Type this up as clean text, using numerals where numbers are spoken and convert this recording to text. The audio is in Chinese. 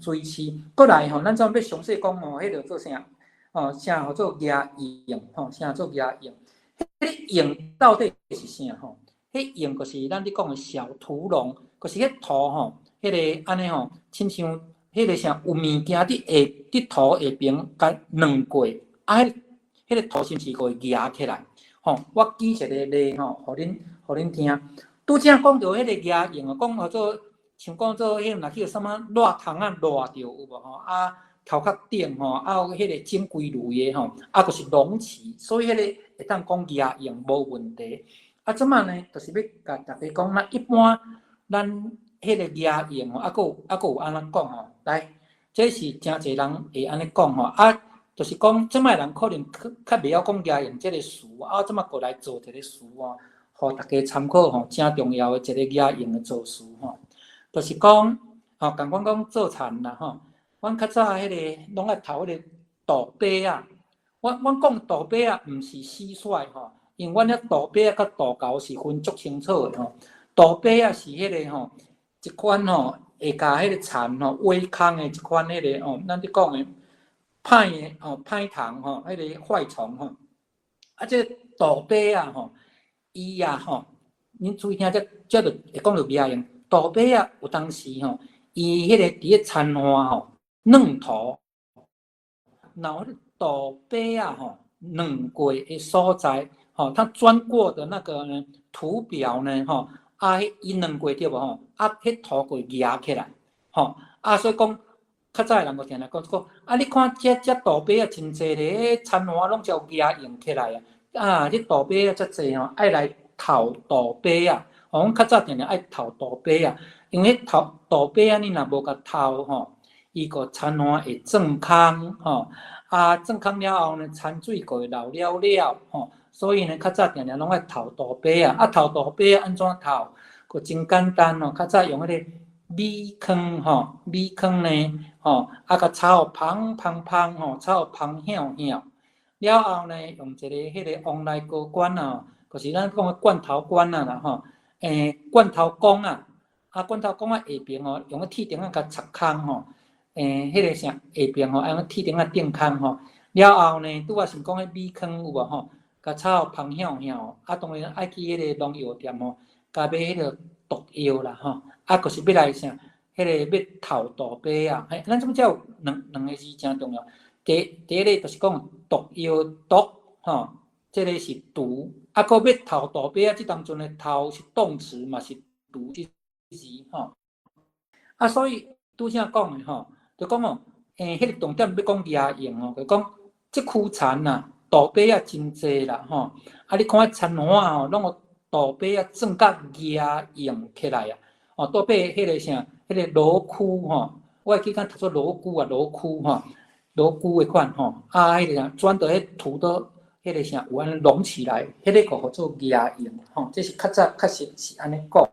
水刺。过来吼，咱怎要详细讲吼，迄个做啥？哦，啥叫做牙蝇？吼，啥做牙蝇？迄蝇到底是啥？吼，迄蝇就是咱咧讲的小屠龙，就是迄土吼，迄个安尼吼，亲像迄个啥有物件伫土下边甲软过，啊，迄个土是毋是会压起来？吼，我举一个例吼，互恁听。拄则讲到迄个牙蝇啊，讲做像讲做迄若去什么热汤啊热着有无吼？啊，头壳顶吼，啊有迄个整规类的吼，啊就是隆起，所以迄个会当讲牙蝇无问题。啊，即摆呢，就是要甲大家讲，那一般咱迄个牙蝇吼，啊佫有安怎讲吼？来，这是真侪人会安尼讲吼，啊，就是讲即摆人可能较袂晓讲牙蝇即个词，啊，即摆过来做一个词哦。互大家参考吼，真重要的一个牙用的造词吼，就是讲吼，共阮讲做田啦吼，阮较早迄个拢爱头迄个稻稭啊，阮讲稻稭啊，毋是死甩吼，因为阮遐稻稭啊甲稻沟是分足清楚的吼，稻稭啊是迄个吼一款吼会甲迄个田吼挖空的一款迄个吼，咱咧讲的歹的吼歹虫吼，迄个坏虫吼，啊这稻稭啊吼。伊啊吼，恁注意听，这就会讲到牙用。稻稭啊，有当时吼，伊迄个伫咧田花吼，软土，然后稻稭啊吼，软过的所在，吼，它钻过的那个呢土表呢，吼，啊，伊软过对无吼，啊，迄土会压起来，吼，啊，所以讲，较早的人就定来讲，啊，你看这稻稭啊，真侪咧，田花拢就压用起来啊。啊！你稻稭啊，遮济吼，爱来头稻稭啊！阮较早定定爱头稻稭啊，因为头稻稭啊，你若无甲头吼，伊个田花会种空吼，啊，种空了后呢，田水个会流了了吼，所以呢，较早定定拢爱头稻稭啊！啊，头稻稭安怎头？个真简单哦，较早用迄个米糠吼，米糠呢吼，啊，甲炒芳芳芳吼，炒芳香香。了后呢，用一个迄个往来高管啊，就是咱讲的罐头管啊啦吼，罐头工啊，啊罐头工啊下边吼，用个铁钉啊甲插空吼，迄个啥下边吼，用个铁钉啊钉空吼，了后呢，拄啊是讲迄米糠有无吼，甲炒芳香香，啊当然爱去迄个农药店吼，甲买迄个毒药啦吼，啊就是要来啥，迄个要头稻稭啊，咱怎只有两个字真重要。第一个就是讲毒药毒吼，这个是毒，啊，搁要头稻稭啊，这当中的头是动词嘛，是毒之字吼。啊，所以拄则讲的吼，就讲哦，迄个重点要讲牙用吼，就讲即区田呐，稻稭啊真济啦吼，啊，你看田花吼，拢有稻稭啊种甲牙用起来啊，哦，稻稭迄个啥，迄个罗枯吼，我会记讲读做罗枯啊，罗枯吼。罗菇的款吼，啊，迄个啥转到迄土都迄个啥有安尼隆起来，迄个个叫做牙用吼，这是较早确实是安尼讲。